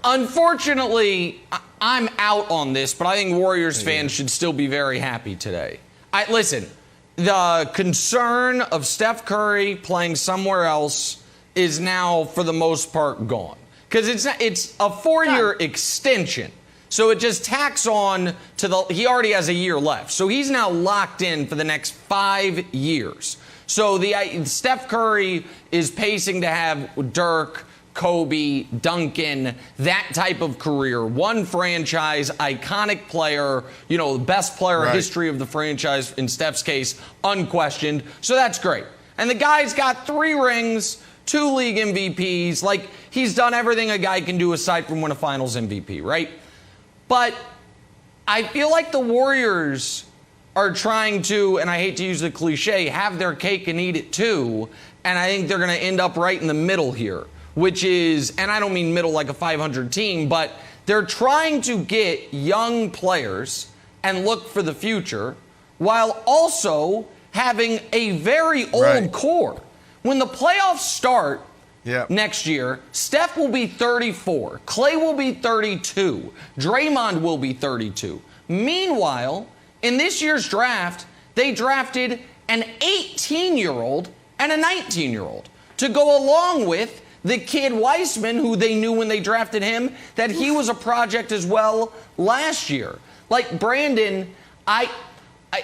Unfortunately, I'm out on this, but I think Warriors fans should still be very happy today. Listen, the concern of Steph Curry playing somewhere else is now, for the most part, gone. Because it's a 4-year extension. So it just tacks on to he already has a year left. So he's now locked in for the next 5 years. So Steph Curry is pacing to have Dirk, Kobe, Duncan, that type of career. One franchise, iconic player, the best player in history of the franchise, in Steph's case, unquestioned. So that's great. And the guy's got 3 rings, 2 league MVPs. Like, he's done everything a guy can do aside from win a finals MVP, right? But I feel like the Warriors are trying to, and I hate to use the cliche, have their cake and eat it too. And I think they're going to end up right in the middle here, which is, and I don't mean middle like a 500 team, but they're trying to get young players and look for the future while also having a very old core. When the playoffs start next year, Steph will be 34. Klay will be 32. Draymond will be 32. Meanwhile, in this year's draft, they drafted an 18-year-old and a 19-year-old to go along with the kid Wiseman, who they knew when they drafted him that he was a project as well last year. Like, Brandon,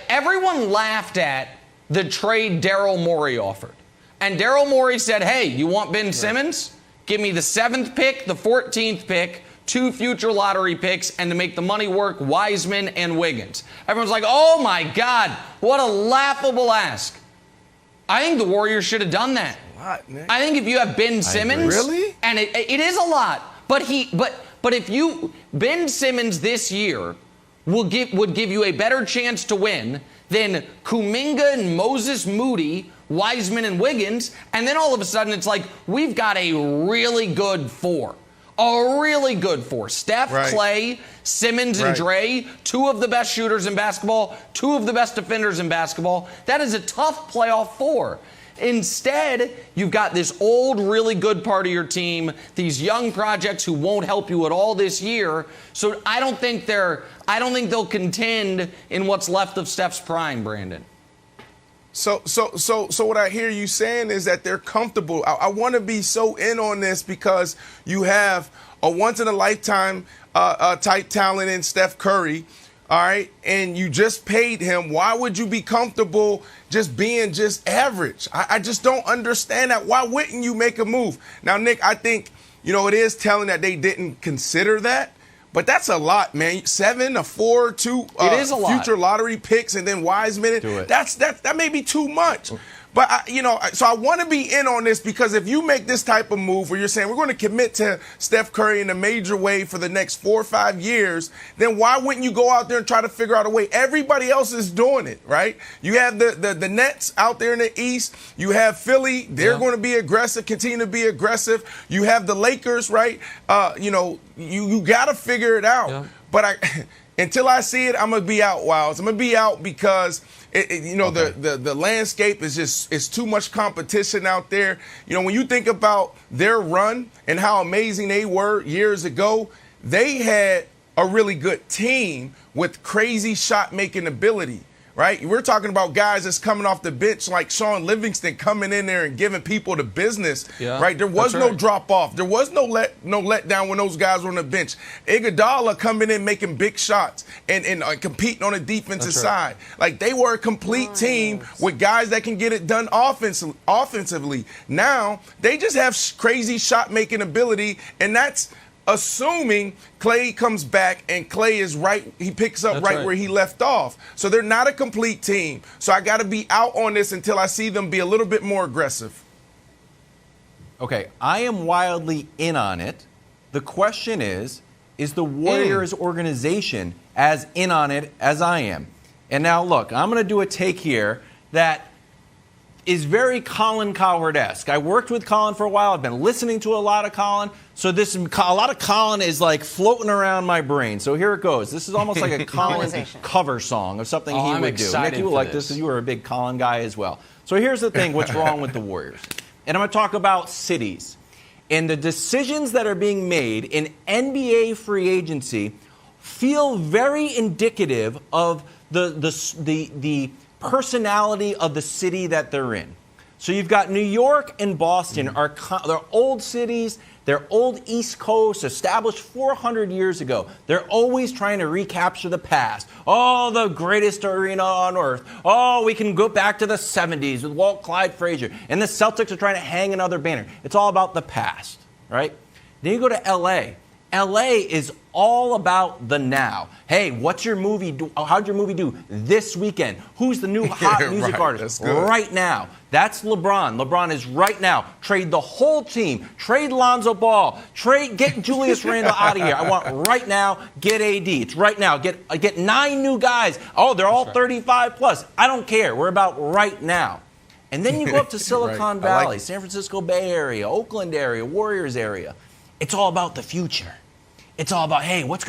everyone laughed at the trade Daryl Morey offered. And Daryl Morey said, hey, you want Ben Simmons? Give me the 7th pick, the 14th pick, 2 future lottery picks, and to make the money work, Wiseman and Wiggins. Everyone's like, oh, my God, what a laughable ask. I think the Warriors should have done that. I think if you have Ben Simmons, and it is a lot, but if Ben Simmons this year would give you a better chance to win than Kuminga and Moses Moody, Wiseman and Wiggins, and then all of a sudden it's like we've got a really good 4. A really good 4. Steph, Klay, Simmons, and Dre, 2 of the best shooters in basketball, 2 of the best defenders in basketball. That is a tough playoff 4. Instead, you've got this old, really good part of your team, these young projects who won't help you at all this year. So I don't think they'll contend in what's left of Steph's prime, Brandon. So what I hear you saying is that they're comfortable. I want to be so in on this because you have a once-in-a-lifetime type talent in Steph Curry, all right, and you just paid him. Why would you be comfortable just being just average? I just don't understand that. Why wouldn't you make a move? Now, Nick, I think, it is telling that they didn't consider that. But that's a lot, man. 7, 4, 2 it is a lot. Future lottery picks, and then Wiseman. That may be too much. But, so I want to be in on this because if you make this type of move where you're saying we're going to commit to Steph Curry in a major way for the next 4 or 5 years, then why wouldn't you go out there and try to figure out a way? Everybody else is doing it, right? You have the Nets out there in the East. You have Philly. They're going to be aggressive, continue to be aggressive. You have the Lakers, right? You got to figure it out. Yeah. But until I see it, I'm going to be out, Wiles. I'm going to be out because – the landscape is it's too much competition out there. When you think about their run and how amazing they were years ago, they had a really good team with crazy shot-making ability, right? We're talking about guys that's coming off the bench like Sean Livingston coming in there and giving people the business, right? There was no drop-off. There was no letdown when those guys were on the bench. Iguodala coming in making big shots and competing on the defensive side. Like, they were a complete team with guys that can get it done offensively. Now, they just have crazy shot-making ability, and that's assuming Klay comes back and Klay is right, he picks up right where he left off. So they're not a complete team. So I got to be out on this until I see them be a little bit more aggressive. Okay, I am wildly in on it. The question is the Warriors organization as in on it as I am? And now, look, I'm going to do a take here that is very Colin Cowherd-esque. I worked with Colin for a while. I've been listening to a lot of Colin. So a lot of Colin is like floating around my brain. So here it goes. This is almost like a Colin cover song of something he would do. Nick, you would like this. You were a big Colin guy as well. So here's the thing, what's wrong with the Warriors. And I'm going to talk about cities. And the decisions that are being made in NBA free agency feel very indicative of the personality of the city that they're in. So you've got New York and Boston they're old cities. They're old East Coast, established 400 years ago. They're always trying to recapture the past. Oh, the greatest arena on earth. Oh, we can go back to the 70s with Walt Clyde Frazier. And the Celtics are trying to hang another banner. It's all about the past, right? Then you go to L.A. L.A. is all about the now. Hey, what's your movie do? How'd your movie do this weekend? Who's the new hot music artist right now? That's LeBron. LeBron is right now. Trade the whole team. Trade Lonzo Ball. Get Julius Randle out of here. I want right now. Get AD. It's right now. Get 9 new guys. Oh, they're all 35 plus. I don't care. We're about right now. And then you go up to Silicon Valley, San Francisco Bay Area, Oakland area, Warriors area. It's all about the future. It's all about, hey, what's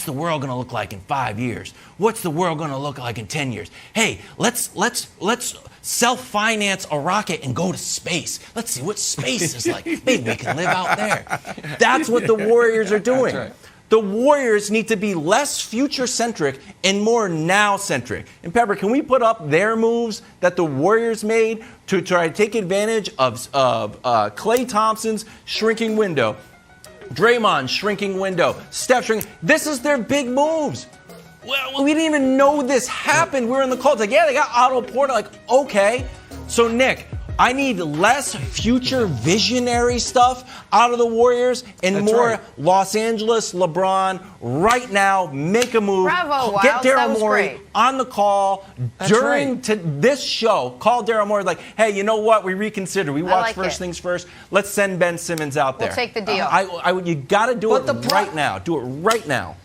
the world gonna look like in 5 years? What's the world gonna look like in 10 years? Hey, let's self-finance a rocket and go to space. Let's see what space is like. Maybe we can live out there. That's what the Warriors are doing. Right. The Warriors need to be less future-centric and more now-centric. And Pepper, can we put up their moves that the Warriors made to try to take advantage of Klay Thompson's shrinking window, Draymond's shrinking window, Steph shrinking? This is their big moves. Well, we didn't even know this happened. We were in the call. It's like, yeah, they got Otto Porter. Like, okay. So, Nick, I need less future visionary stuff out of the Warriors and more Los Angeles, LeBron, right now, make a move. Bravo, get Daryl Morey great. on the call during this show. Call Daryl Morey like, hey, you know what? We reconsider. We watch first things first. Let's send Ben Simmons out there. We'll take the deal. You got to do it right now. Do it right now.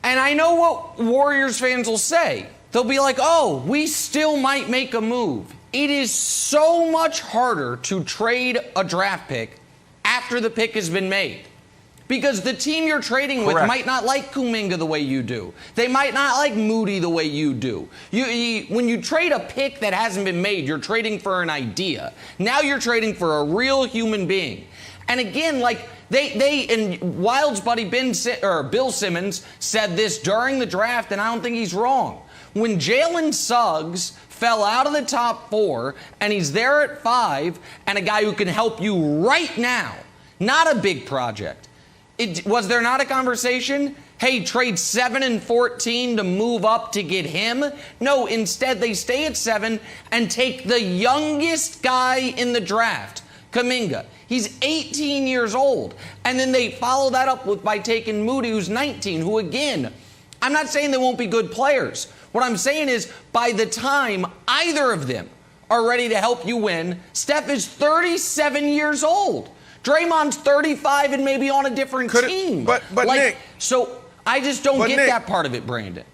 And I know what Warriors fans will say. They'll be like, oh, we still might make a move. It is so much harder to trade a draft pick after the pick has been made. Because the team you're trading with might not like Kuminga the way you do. They might not like Moody the way you do. When you trade a pick that hasn't been made, you're trading for an idea. Now you're trading for a real human being. And again, like and Wild's buddy Bill Simmons said this during the draft, and I don't think he's wrong. When Jalen Suggs fell out of the top 4 and he's there at 5 and a guy who can help you right now, not a big project. Was there not a conversation? Hey, trade 7 and 14 to move up to get him? No, instead they stay at 7 and take the youngest guy in the draft, Kuminga. He's 18 years old. And then they follow that up by taking Moody, who's 19, who again, I'm not saying they won't be good players. What I'm saying is by the time either of them are ready to help you win, Steph is 37 years old. Draymond's 35 and maybe on a different team. But Nick. So I just don't get that part of it, Brandon.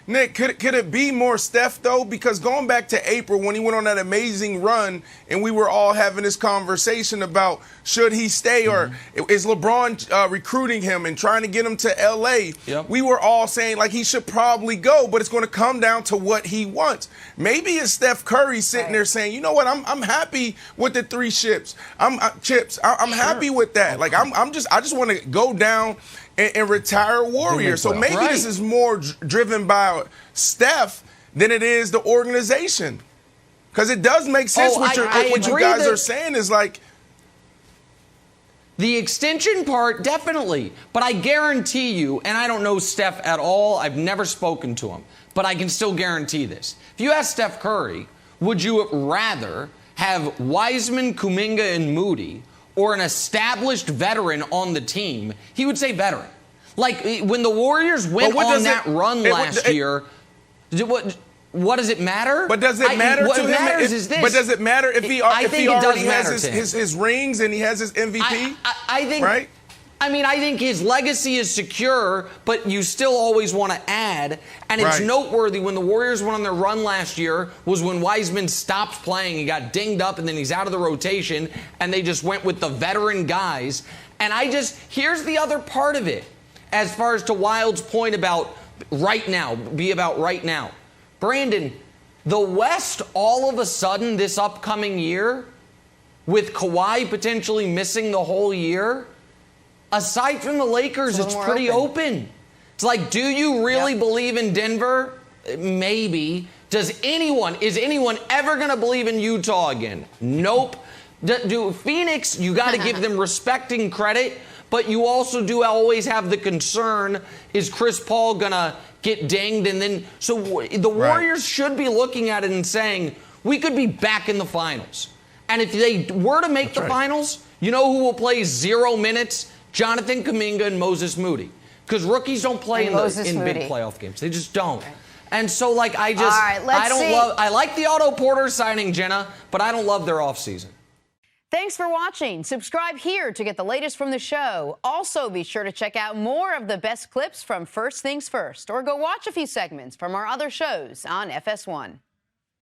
Nick, could it be more Steph, though? Because going back to April when he went on that amazing run and we were all having this conversation about should he stay or is LeBron recruiting him and trying to get him to L.A., we were all saying, like, he should probably go, but it's going to come down to what he wants. Maybe it's Steph Curry sitting there saying, you know what, I'm happy with the 3 chips. I'm happy with that. Like, I just want to go down and retire a Warrior. So maybe this is more driven by Steph than it is the organization. Because it does make sense what you guys are saying is like. The extension part, definitely. But I guarantee you, and I don't know Steph at all, I've never spoken to him, but I can still guarantee this. If you ask Steph Curry, would you rather have Wiseman, Kuminga, and Moody or an established veteran on the team, he would say veteran. Like, when the Warriors went on that run last year, what does it matter? But does it matter to him? What matters is this. But does it matter if he already has his rings and he has his MVP? I think, right? I mean, I think his legacy is secure, but you still always want to add. And it's noteworthy when the Warriors went on their run last year was when Wiseman stopped playing. He got dinged up, and then he's out of the rotation, and they just went with the veteran guys. And here's the other part of it, as far as to Wild's point about right now, Brandon, the West all of a sudden this upcoming year with Kawhi potentially missing the whole year, aside from the Lakers, it's pretty open. It's like, do you really believe in Denver? Maybe. Is anyone ever going to believe in Utah again? Nope. Do Phoenix, you got to give them respect and credit, but you also do always have the concern, is Chris Paul going to get dinged? And then, so the Warriors should be looking at it and saying, we could be back in the finals. And if they were to make the finals, you know who will play 0 minutes? Jonathan Kuminga and Moses Moody. Because rookies don't play in big playoff games. They just don't. Okay. And so, like, I like the Otto Porter signing, Jenna, but I don't love their offseason. Thanks for watching. Subscribe here to get the latest from the show. Also, be sure to check out more of the best clips from First Things First, or go watch a few segments from our other shows on FS1.